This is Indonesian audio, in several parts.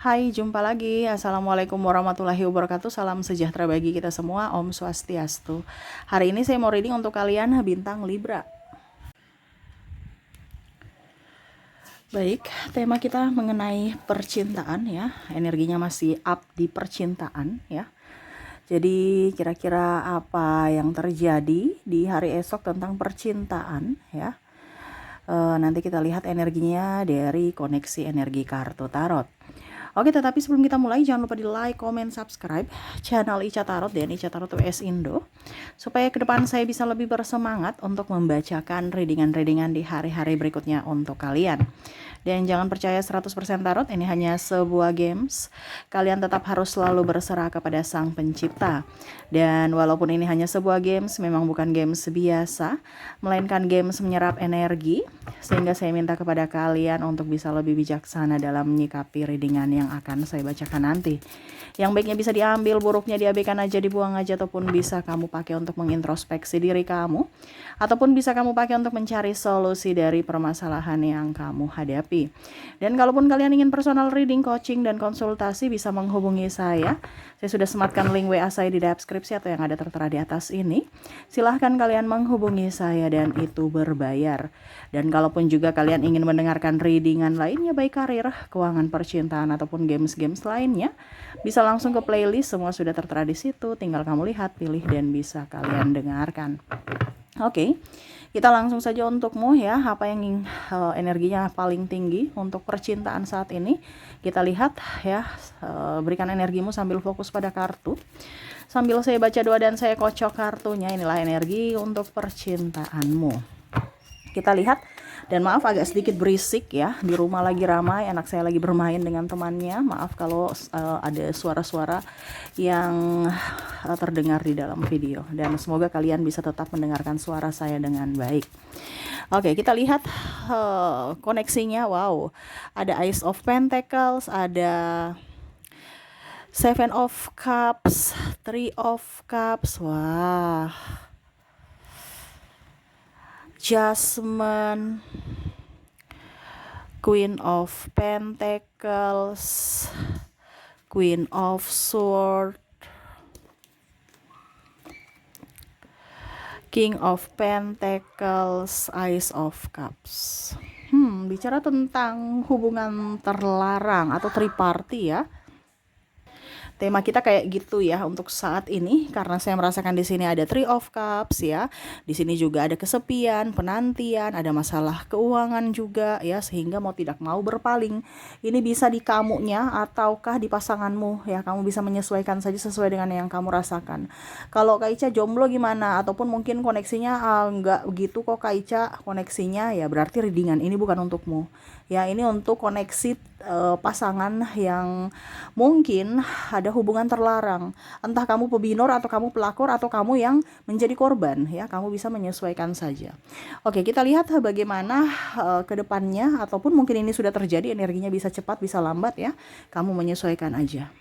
Hai, jumpa lagi. Assalamualaikum warahmatullahi wabarakatuh. Salam sejahtera bagi kita semua. Om Swastiastu. Hari ini saya mau reading untuk kalian bintang Libra. Baik, tema kita mengenai percintaan ya. Energinya masih up di percintaan ya. Jadi kira-kira apa yang terjadi di hari esok tentang percintaan ya. Nanti kita lihat energinya dari koneksi energi kartu tarot. Oke, tetapi sebelum kita mulai jangan lupa di like, comment, subscribe channel Ica Tarot dan Ica Tarot US Indo supaya ke depan saya bisa lebih bersemangat untuk membacakan readingan-readingan di hari-hari berikutnya untuk kalian. Dan jangan percaya 100% tarot, ini hanya sebuah games. Kalian tetap harus selalu berserah kepada Sang Pencipta. Dan walaupun ini hanya sebuah games, memang bukan games biasa, melainkan games menyerap energi, sehingga saya minta kepada kalian untuk bisa lebih bijaksana dalam menyikapi readingan yang akan saya bacakan nanti. Yang baiknya bisa diambil, buruknya diabaikan aja, dibuang aja, ataupun bisa kamu pakai untuk mengintrospeksi diri kamu, ataupun bisa kamu pakai untuk mencari solusi dari permasalahan yang kamu hadapi. Dan kalaupun kalian ingin personal reading, coaching, dan konsultasi, bisa menghubungi saya. Saya sudah sematkan link WA saya di deskripsi atau yang ada tertera di atas ini. Silahkan kalian menghubungi saya dan itu berbayar. Dan kalaupun juga kalian ingin mendengarkan readingan lainnya, baik karir, keuangan, percintaan, ataupun games-games lainnya, bisa langsung ke playlist, semua sudah tertera di situ. Tinggal kamu lihat, pilih, dan bisa kalian dengarkan. Oke, kita langsung saja untukmu ya, apa yang energinya paling tinggi untuk percintaan saat ini. Kita lihat ya, berikan energimu sambil fokus pada kartu. Sambil saya baca doa dan saya kocok kartunya, inilah energi untuk percintaanmu. Kita lihat, dan maaf agak sedikit berisik ya, di rumah lagi ramai, anak saya lagi bermain dengan temannya. Maaf kalau ada suara-suara yang terdengar di dalam video, dan semoga kalian bisa tetap mendengarkan suara saya dengan baik. Oke, kita lihat koneksinya. Wow, ada Ace of Pentacles, ada Seven of Cups, Three of Cups. Wah, Jasmine, Queen of Pentacles, Queen of Swords, King of Pentacles, Ace of Cups. Bicara tentang hubungan terlarang atau triparty ya. Tema kita kayak gitu ya untuk saat ini, karena saya merasakan di sini ada Three of Cups ya. Di sini juga ada kesepian, penantian, ada masalah keuangan juga ya, sehingga mau tidak mau berpaling. Ini bisa di kamunya ataukah di pasanganmu ya. Kamu bisa menyesuaikan saja sesuai dengan yang kamu rasakan. Kalau Kak Ica jomblo gimana, ataupun mungkin koneksinya enggak begitu kok Kak Ica koneksinya, ya berarti readingan ini bukan untukmu. Ya, ini untuk koneksi pasangan yang mungkin ada hubungan terlarang. Entah kamu pebinor atau kamu pelakor atau kamu yang menjadi korban ya, kamu bisa menyesuaikan saja. Oke, kita lihat bagaimana ke depannya, ataupun mungkin ini sudah terjadi, energinya bisa cepat bisa lambat ya. Kamu menyesuaikan aja.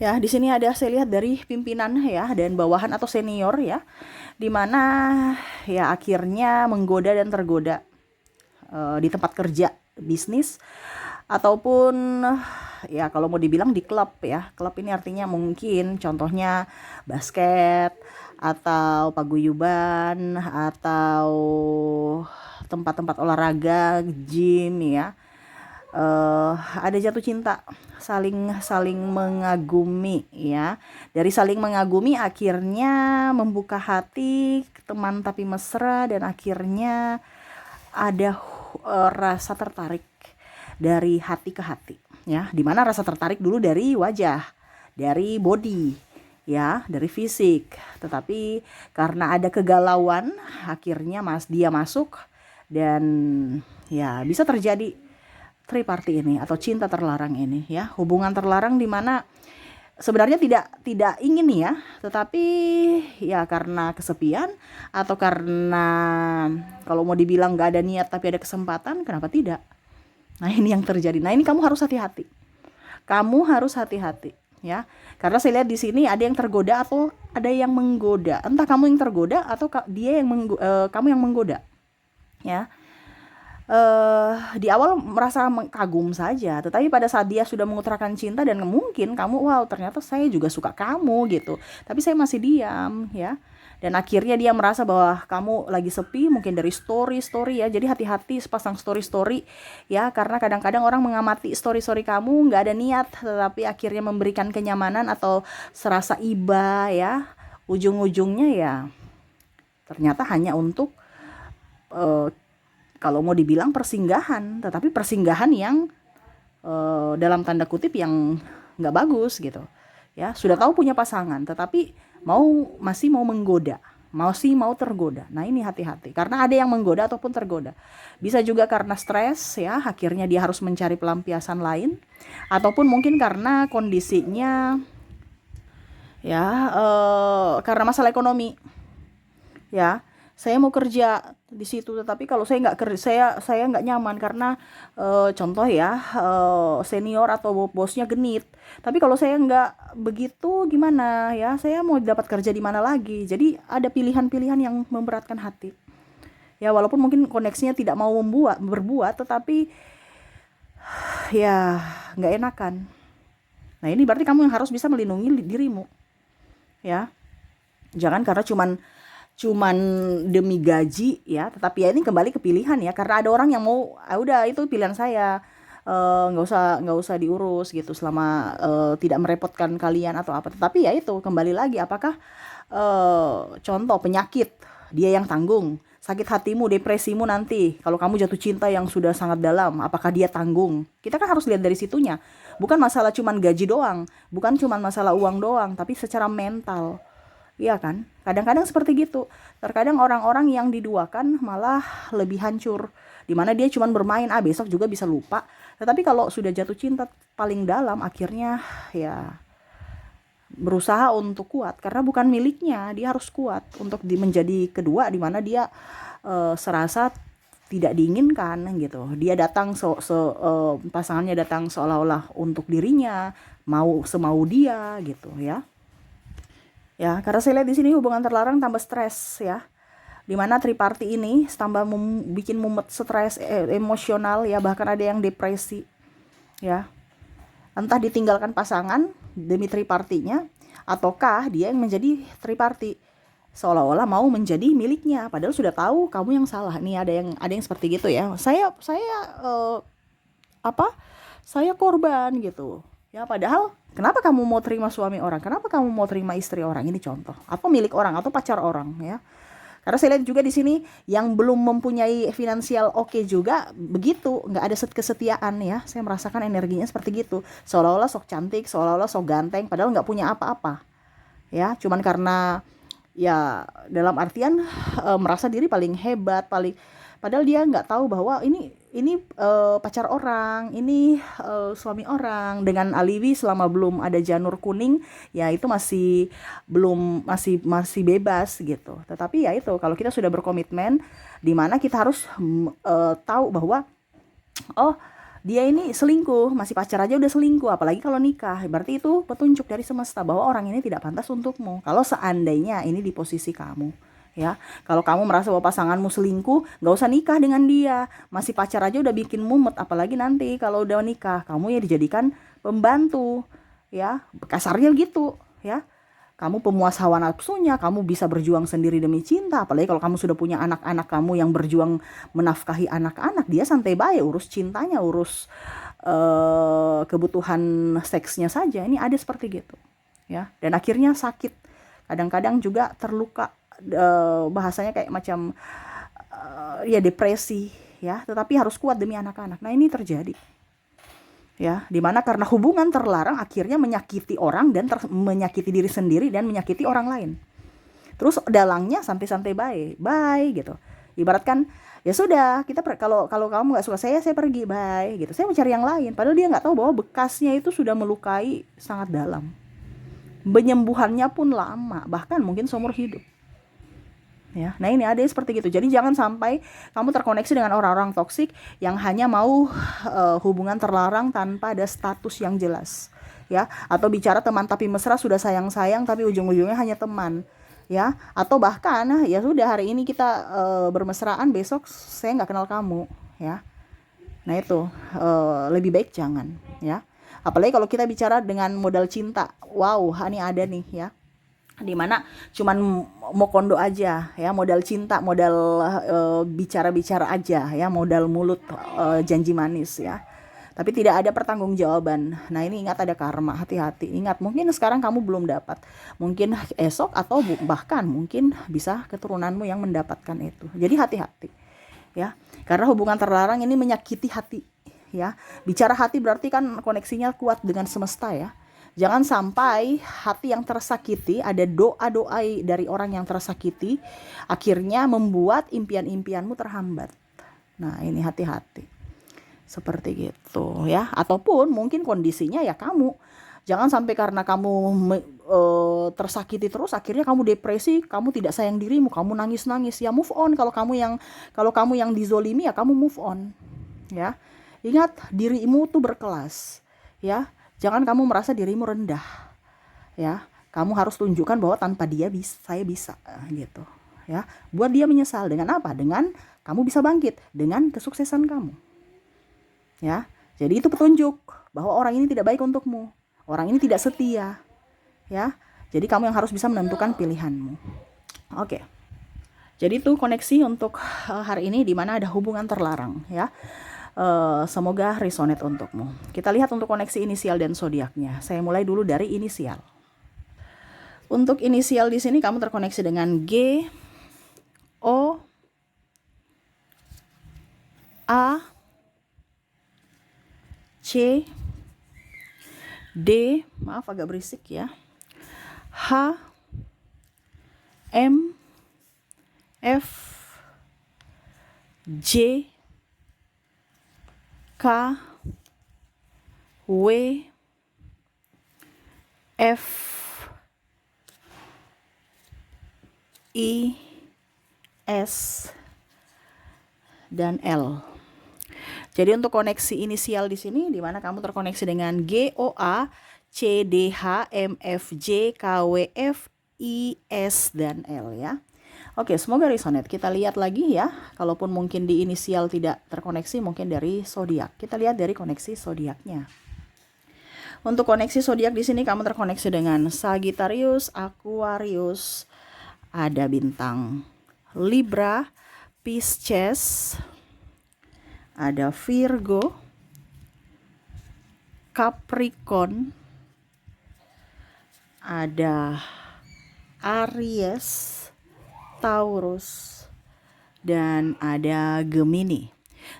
Ya, di sini ada saya lihat dari pimpinan ya dan bawahan atau senior ya, dimana ya akhirnya menggoda dan tergoda di tempat kerja, bisnis, ataupun ya kalau mau dibilang di klub ya. Klub ini artinya mungkin contohnya basket atau paguyuban atau tempat-tempat olahraga, gym ya. Ada jatuh cinta, saling mengagumi ya. Dari saling mengagumi akhirnya membuka hati, teman tapi mesra, dan akhirnya ada rasa tertarik dari hati ke hati ya, dimana rasa tertarik dulu dari wajah, dari body ya, dari fisik, tetapi karena ada kegalauan akhirnya dia masuk, dan ya bisa terjadi triparty ini atau cinta terlarang ini ya, hubungan terlarang dimana sebenarnya tidak ingin ya, tetapi ya karena kesepian atau karena kalau mau dibilang gak ada niat tapi ada kesempatan, kenapa tidak? Nah, ini yang terjadi. Nah, ini kamu harus hati-hati. Kamu harus hati-hati ya. Karena saya lihat di sini ada yang tergoda atau ada yang menggoda. Entah kamu yang tergoda atau dia yang kamu yang menggoda. Ya. di awal merasa kagum saja, tetapi pada saat dia sudah mengutarakan cinta dan mungkin kamu, wow ternyata saya juga suka kamu gitu, tapi saya masih diam ya. Dan akhirnya dia merasa bahwa kamu lagi sepi, mungkin dari story-story ya. Jadi hati-hati sepasang story-story ya, karena kadang-kadang orang mengamati story-story kamu nggak ada niat, tetapi akhirnya memberikan kenyamanan atau serasa iba ya. Ujung-ujungnya ya ternyata hanya untuk eh, kalau mau dibilang persinggahan, tetapi persinggahan yang dalam tanda kutip yang nggak bagus gitu ya. Sudah tahu punya pasangan tetapi masih mau menggoda, masih mau tergoda. Nah ini hati-hati, karena ada yang menggoda ataupun tergoda. Bisa juga karena stres ya, akhirnya dia harus mencari pelampiasan lain, ataupun mungkin karena kondisinya ya, karena masalah ekonomi ya. Saya mau kerja di situ, tetapi kalau saya nggak kerja, saya nggak nyaman karena contoh ya, senior atau bosnya genit. Tapi kalau saya nggak begitu gimana ya, saya mau dapat kerja di mana lagi. Jadi ada pilihan-pilihan yang memberatkan hati ya, walaupun mungkin koneksinya tidak mau berbuat, tetapi ya nggak enakan. Nah ini berarti kamu yang harus bisa melindungi dirimu ya. Jangan karena cuman demi gaji ya, tetapi ya ini kembali ke pilihan ya, karena ada orang yang mau, udah itu pilihan saya, nggak usah diurus gitu selama tidak merepotkan kalian atau apa. Tetapi ya itu kembali lagi, apakah contoh penyakit dia yang tanggung, sakit hatimu, depresimu nanti kalau kamu jatuh cinta yang sudah sangat dalam, apakah dia tanggung? Kita kan harus lihat dari situnya, bukan masalah cuman gaji doang, bukan cuman masalah uang doang, tapi secara mental. Iya kan? Kadang-kadang seperti gitu. Terkadang orang-orang yang diduakan malah lebih hancur. Dimana dia cuma bermain, besok juga bisa lupa. Tetapi kalau sudah jatuh cinta paling dalam, akhirnya ya berusaha untuk kuat. Karena bukan miliknya, dia harus kuat untuk menjadi kedua, dimana dia serasa tidak diinginkan gitu. Dia datang pasangannya datang seolah-olah untuk dirinya, mau semau dia gitu ya. Ya, karena saya lihat di sini hubungan terlarang tambah stres ya. Dimana triparty ini tambah bikin mumet, stres, emosional ya, bahkan ada yang depresi ya. Entah ditinggalkan pasangan demi tripartinya, ataukah dia yang menjadi triparty seolah-olah mau menjadi miliknya, padahal sudah tahu kamu yang salah. Nih ada yang seperti gitu ya. Eh, apa? Saya korban gitu. Ya padahal kenapa kamu mau terima suami orang? Kenapa kamu mau terima istri orang? Ini contoh. Atau milik orang atau pacar orang ya. Karena saya lihat juga di sini yang belum mempunyai finansial oke juga begitu, nggak ada kesetiaan ya. Saya merasakan energinya seperti gitu. Seolah-olah sok cantik, seolah-olah sok ganteng, padahal nggak punya apa-apa. Ya, cuman karena ya dalam artian merasa diri paling hebat, padahal dia nggak tahu bahwa ini pacar orang, ini suami orang, dengan alibi selama belum ada janur kuning ya itu masih bebas gitu. Tetapi ya itu kalau kita sudah berkomitmen, di mana kita harus tahu bahwa oh dia ini selingkuh, masih pacar aja udah selingkuh, apalagi kalau nikah. Berarti itu petunjuk dari semesta bahwa orang ini tidak pantas untukmu. Kalau seandainya ini di posisi kamu ya, kalau kamu merasa bahwa pasanganmu selingkuh, nggak usah nikah dengan dia. Masih pacar aja udah bikin mumet, apalagi nanti kalau udah nikah kamu ya dijadikan pembantu ya, kasarnya gitu ya. Kamu pemuas hawa nafsunya, kamu bisa berjuang sendiri demi cinta, apalagi kalau kamu sudah punya anak-anak kamu yang berjuang menafkahi anak-anak, dia santai baik urus cintanya, urus kebutuhan seksnya saja. Ini ada seperti gitu ya, dan akhirnya sakit, kadang-kadang juga terluka, bahasanya kayak macam ya depresi ya, tetapi harus kuat demi anak-anak. Nah ini terjadi ya, dimana karena hubungan terlarang akhirnya menyakiti orang dan menyakiti diri sendiri dan menyakiti orang lain. Terus dalangnya santai-santai bye gitu. Ibaratkan ya sudah, kita kalau kamu nggak suka saya pergi, bye gitu. Saya mencari yang lain. Padahal dia nggak tahu bahwa bekasnya itu sudah melukai sangat dalam. Penyembuhannya pun lama, bahkan mungkin seumur hidup. Ya, nah ini ada seperti gitu. Jadi jangan sampai kamu terkoneksi dengan orang-orang toksik yang hanya mau hubungan terlarang tanpa ada status yang jelas, ya. Atau bicara teman tapi mesra, sudah sayang-sayang tapi ujung-ujungnya hanya teman, ya. Atau bahkan ya sudah hari ini kita bermesraan, besok saya nggak kenal kamu, ya. Nah itu lebih baik jangan ya. Apalagi kalau kita bicara dengan modal cinta. Wow, ini ada nih ya. Dimana cuman mau kondo aja ya, modal cinta, modal bicara-bicara aja ya, modal mulut, janji manis ya. Tapi tidak ada pertanggungjawaban. Nah ini ingat ada karma, hati-hati. Ingat mungkin sekarang kamu belum dapat, mungkin esok atau bahkan mungkin bisa keturunanmu yang mendapatkan itu. Jadi hati-hati ya, karena hubungan terlarang ini menyakiti hati ya. Bicara hati berarti kan koneksinya kuat dengan semesta ya. Jangan sampai hati yang tersakiti, ada doa-doa dari orang yang tersakiti, akhirnya membuat impian-impianmu terhambat. Nah ini hati-hati seperti gitu ya. Ataupun mungkin kondisinya ya kamu, jangan sampai karena kamu tersakiti terus akhirnya kamu depresi, kamu tidak sayang dirimu, kamu nangis-nangis. Ya move on. Kalau kamu yang dizolimi ya kamu move on ya. Ingat dirimu tuh berkelas ya. Jangan kamu merasa dirimu rendah ya. Kamu harus tunjukkan bahwa tanpa dia saya bisa gitu ya. Buat dia menyesal. Dengan apa? Dengan kamu bisa bangkit, dengan kesuksesan kamu ya. Jadi itu petunjuk bahwa orang ini tidak baik untukmu, orang ini tidak setia ya. Jadi kamu yang harus bisa menentukan pilihanmu. Oke. Jadi itu koneksi untuk hari ini, di mana ada hubungan terlarang ya. Semoga resonate untukmu. Kita lihat untuk koneksi inisial dan zodiaknya. Saya mulai dulu dari inisial. Untuk inisial di sini kamu terkoneksi dengan G, O, A, C, D, maaf agak berisik ya, H, M, F, J, K, W, F, I, S, dan L. Jadi untuk koneksi inisial di sini, di mana kamu terkoneksi dengan G, O, A, C, D, H, M, F, J, K, W, F, I, S, dan L ya. Oke, semoga resonate. Kita lihat lagi ya. Kalaupun mungkin di inisial tidak terkoneksi, mungkin dari zodiak. Kita lihat dari koneksi zodiaknya. Untuk koneksi zodiak di sini kamu terkoneksi dengan Sagittarius, Aquarius, ada bintang Libra, Pisces, ada Virgo, Capricorn, ada Aries, Taurus, dan ada Gemini.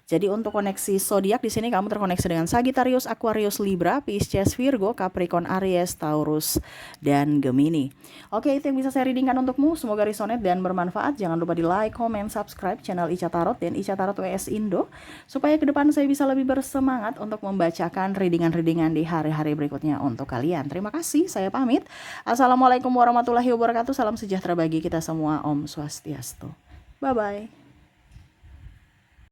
Jadi untuk koneksi zodiak di sini kamu terkoneksi dengan Sagittarius, Aquarius, Libra, Pisces, Virgo, Capricorn, Aries, Taurus, dan Gemini. Oke, itu yang bisa saya readingkan untukmu. Semoga resonate dan bermanfaat. Jangan lupa di like, comment, subscribe channel Ica Tarot dan Ica Tarot WS Indo, supaya ke depan saya bisa lebih bersemangat untuk membacakan readingan-readingan di hari-hari berikutnya untuk kalian. Terima kasih, saya pamit. Assalamualaikum warahmatullahi wabarakatuh. Salam sejahtera bagi kita semua. Om Swastiastu. Bye-bye.